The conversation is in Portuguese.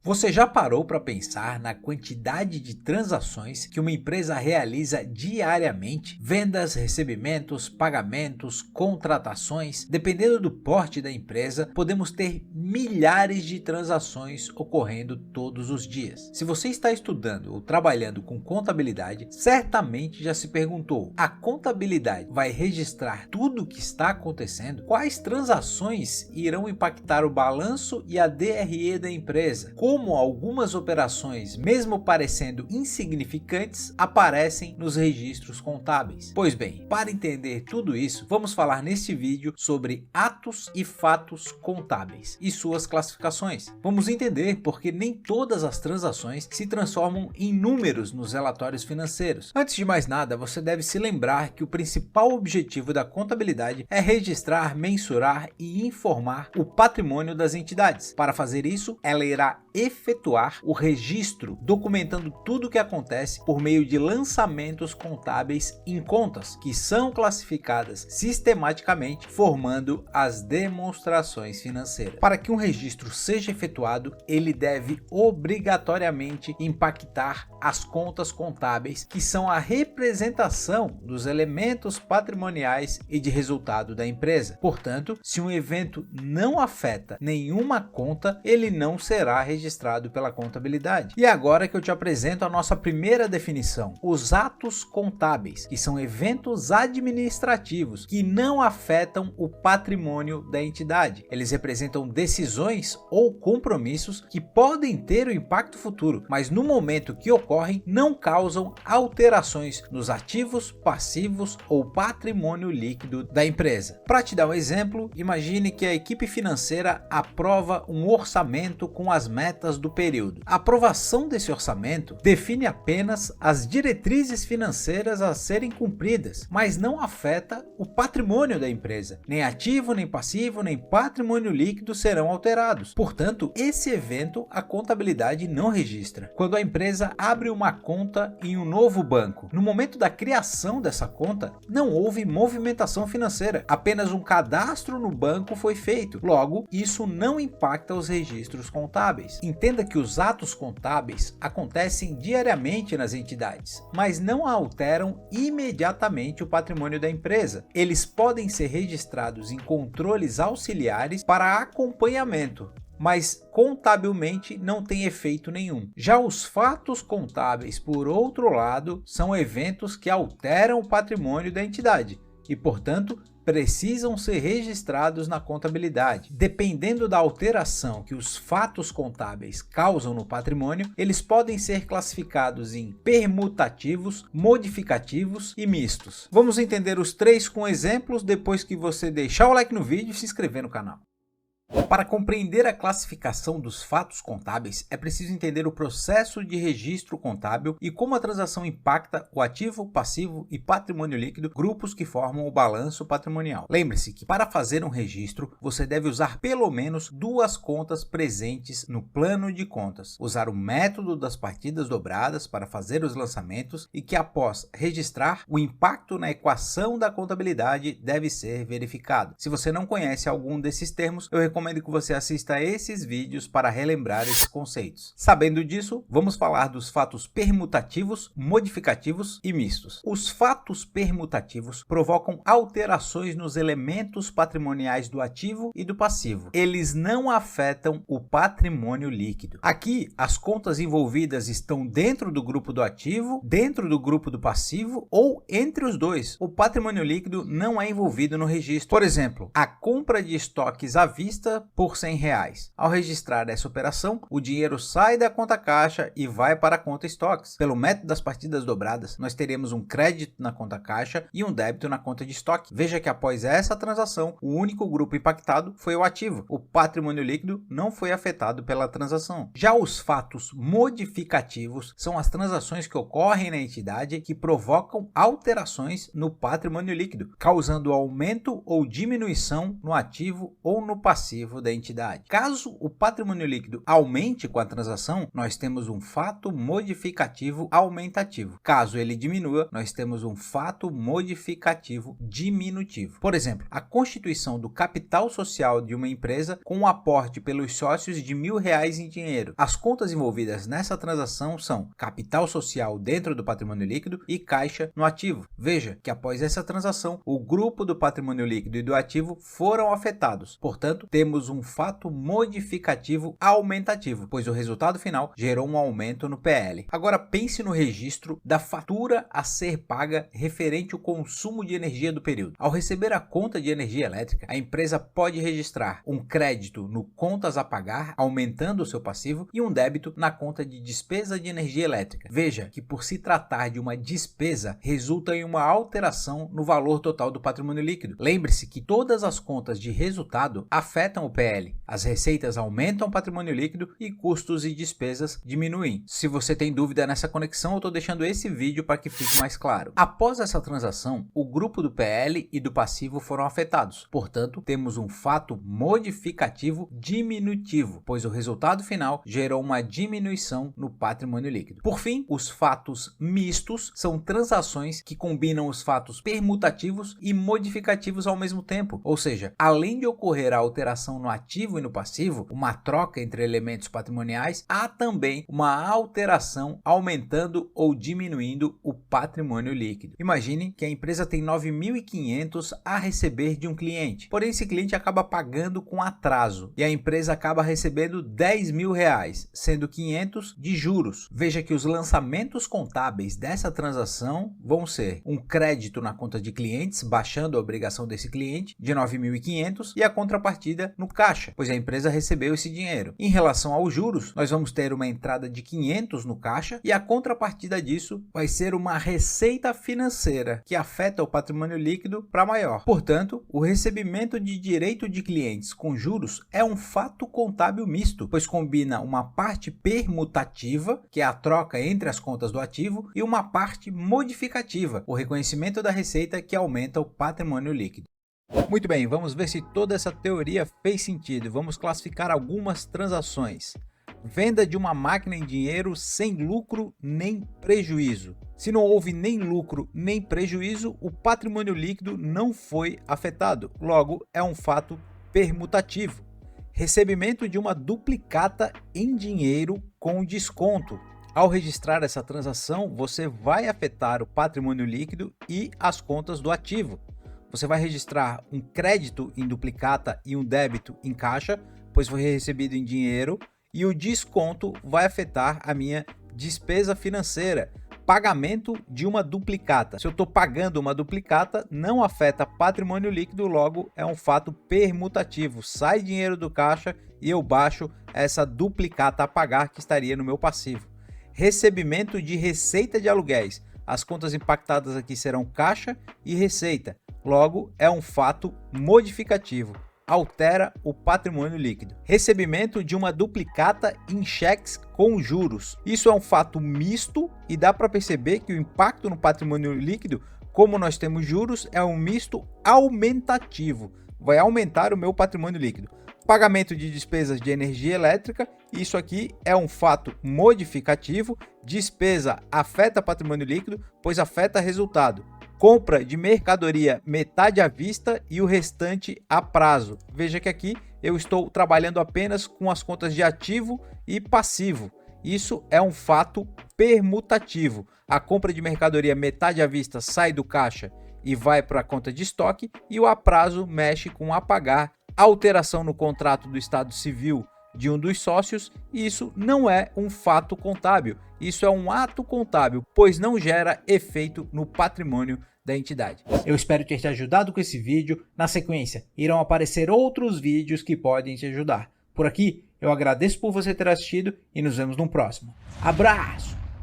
Você já parou para pensar na quantidade de transações que uma empresa realiza diariamente? Vendas, recebimentos, pagamentos, contratações. Dependendo do porte da empresa, podemos ter milhares de transações ocorrendo todos os dias. Se você está estudando ou trabalhando com contabilidade, certamente já se perguntou: a contabilidade vai registrar tudo o que está acontecendo? Quais transações irão impactar o balanço e a DRE da empresa? Como algumas operações, mesmo parecendo insignificantes, aparecem nos registros contábeis. Pois bem, para entender tudo isso, vamos falar neste vídeo sobre atos e fatos contábeis e suas classificações. Vamos entender porque nem todas as transações se transformam em números nos relatórios financeiros. Antes de mais nada, você deve se lembrar que o principal objetivo da contabilidade é registrar, mensurar e informar o patrimônio das entidades. Para fazer isso, ela irá efetuar o registro, documentando tudo o que acontece por meio de lançamentos contábeis em contas, que são classificadas sistematicamente, formando as demonstrações financeiras. Para que um registro seja efetuado, ele deve obrigatoriamente impactar as contas contábeis, que são a representação dos elementos patrimoniais e de resultado da empresa. Portanto, se um evento não afeta nenhuma conta, ele não será registrado pela contabilidade. E agora que eu te apresento a nossa primeira definição: os atos contábeis, que são eventos administrativos que não afetam o patrimônio da entidade. Eles representam decisões ou compromissos que podem ter um impacto futuro, mas no momento que ocorrem não causam alterações nos ativos, passivos ou patrimônio líquido da empresa. Para te dar um exemplo, imagine que a equipe financeira aprova um orçamento com as metas do período. A aprovação desse orçamento define apenas as diretrizes financeiras a serem cumpridas, mas não afeta o patrimônio da empresa. Nem ativo, nem passivo, nem patrimônio líquido serão alterados. Portanto, esse evento a contabilidade não registra. Quando a empresa abre uma conta em um novo banco, no momento da criação dessa conta, não houve movimentação financeira, apenas um cadastro no banco foi feito. Logo, isso não impacta os registros contábeis. Entenda que os atos contábeis acontecem diariamente nas entidades, mas não alteram imediatamente o patrimônio da empresa. Eles podem ser registrados em controles auxiliares para acompanhamento, mas contabilmente não tem efeito nenhum. Já os fatos contábeis, por outro lado, são eventos que alteram o patrimônio da entidade e, portanto, precisam ser registrados na contabilidade. Dependendo da alteração que os fatos contábeis causam no patrimônio, eles podem ser classificados em permutativos, modificativos e mistos. Vamos entender os três com exemplos depois que você deixar o like no vídeo e se inscrever no canal. Para compreender a classificação dos fatos contábeis, é preciso entender o processo de registro contábil e como a transação impacta o ativo, passivo e patrimônio líquido, grupos que formam o balanço patrimonial. Lembre-se que para fazer um registro, você deve usar pelo menos duas contas presentes no plano de contas, usar o método das partidas dobradas para fazer os lançamentos e que, após registrar, o impacto na equação da contabilidade deve ser verificado. Se você não conhece algum desses termos, eu recomendo que você assista a esses vídeos para relembrar esses conceitos. Sabendo disso, vamos falar dos fatos permutativos, modificativos e mistos. Os fatos permutativos provocam alterações nos elementos patrimoniais do ativo e do passivo. Eles não afetam o patrimônio líquido. Aqui, as contas envolvidas estão dentro do grupo do ativo, dentro do grupo do passivo ou entre os dois. O patrimônio líquido não é envolvido no registro. Por exemplo, a compra de estoques à vista por R$100. Ao registrar essa operação, o dinheiro sai da conta caixa e vai para a conta estoques. Pelo método das partidas dobradas, nós teremos um crédito na conta caixa e um débito na conta de estoque. Veja que após essa transação, o único grupo impactado foi o ativo. O patrimônio líquido não foi afetado pela transação. Já os fatos modificativos são as transações que ocorrem na entidade que provocam alterações no patrimônio líquido, causando aumento ou diminuição no ativo ou no passivo passivo da entidade. Caso o patrimônio líquido aumente com a transação, nós temos um fato modificativo aumentativo. Caso ele diminua, nós temos um fato modificativo diminutivo. Por exemplo, a constituição do capital social de uma empresa com um aporte pelos sócios de R$1.000 em dinheiro. As contas envolvidas nessa transação são capital social dentro do patrimônio líquido e caixa no ativo. Veja que após essa transação, o grupo do patrimônio líquido e do ativo foram afetados. Portanto, temos um fato modificativo aumentativo, pois o resultado final gerou um aumento no PL. Agora pense no registro da fatura a ser paga referente ao consumo de energia do período. Ao receber a conta de energia elétrica, a empresa pode registrar um crédito no contas a pagar, aumentando o seu passivo, e um débito na conta de despesa de energia elétrica. Veja que por se tratar de uma despesa, resulta em uma alteração no valor total do patrimônio líquido. Lembre-se que todas as contas de resultado afetam o PL. As receitas aumentam o patrimônio líquido e custos e despesas diminuem. Se você tem dúvida nessa conexão, eu estou deixando esse vídeo para que fique mais claro. Após essa transação, o grupo do PL e do passivo foram afetados. Portanto, temos um fato modificativo diminutivo, pois o resultado final gerou uma diminuição no patrimônio líquido. Por fim, os fatos mistos são transações que combinam os fatos permutativos e modificativos ao mesmo tempo. Ou seja, além de ocorrer a alteração no ativo e no passivo, uma troca entre elementos patrimoniais, há também uma alteração aumentando ou diminuindo o patrimônio líquido. Imagine que a empresa tem 9.500 a receber de um cliente, porém esse cliente acaba pagando com atraso e a empresa acaba recebendo R$10.000, sendo 500 de juros. Veja que os lançamentos contábeis dessa transação vão ser um crédito na conta de clientes, baixando a obrigação desse cliente de 9.500 e a contrapartida no caixa, pois a empresa recebeu esse dinheiro. Em relação aos juros, nós vamos ter uma entrada de 500 no caixa e a contrapartida disso vai ser uma receita financeira que afeta o patrimônio líquido para maior. Portanto, o recebimento de direito de clientes com juros é um fato contábil misto, pois combina uma parte permutativa, que é a troca entre as contas do ativo, e uma parte modificativa, o reconhecimento da receita que aumenta o patrimônio líquido. Muito bem, vamos ver se toda essa teoria fez sentido. Vamos classificar algumas transações. Venda de uma máquina em dinheiro sem lucro nem prejuízo. Se não houve nem lucro nem prejuízo, o patrimônio líquido não foi afetado. Logo, é um fato permutativo. Recebimento de uma duplicata em dinheiro com desconto. Ao registrar essa transação, você vai afetar o patrimônio líquido e as contas do ativo. Você vai registrar um crédito em duplicata e um débito em caixa, pois foi recebido em dinheiro, e o desconto vai afetar a minha despesa financeira, pagamento de uma duplicata. Se eu estou pagando uma duplicata, não afeta patrimônio líquido, logo é um fato permutativo. Sai dinheiro do caixa e eu baixo essa duplicata a pagar que estaria no meu passivo. Recebimento de receita de aluguéis. As contas impactadas aqui serão caixa e receita. Logo, é um fato modificativo. Altera o patrimônio líquido. Recebimento de uma duplicata em cheques com juros. Isso é um fato misto e dá para perceber que o impacto no patrimônio líquido, como nós temos juros, é um misto aumentativo. Vai aumentar o meu patrimônio líquido. Pagamento de despesas de energia elétrica. Isso aqui é um fato modificativo. Despesa afeta patrimônio líquido, pois afeta resultado. Compra de mercadoria metade à vista e o restante a prazo. Veja que aqui eu estou trabalhando apenas com as contas de ativo e passivo. Isso é um fato permutativo. A compra de mercadoria metade à vista sai do caixa e vai para a conta de estoque, e o a prazo mexe com a pagar. Alteração no contrato do Estado Civil de um dos sócios, e isso não é um fato contábil, isso é um ato contábil, pois não gera efeito no patrimônio da entidade. Eu espero ter te ajudado com esse vídeo. Na sequência, irão aparecer outros vídeos que podem te ajudar. Por aqui, eu agradeço por você ter assistido e nos vemos no próximo. Abraço!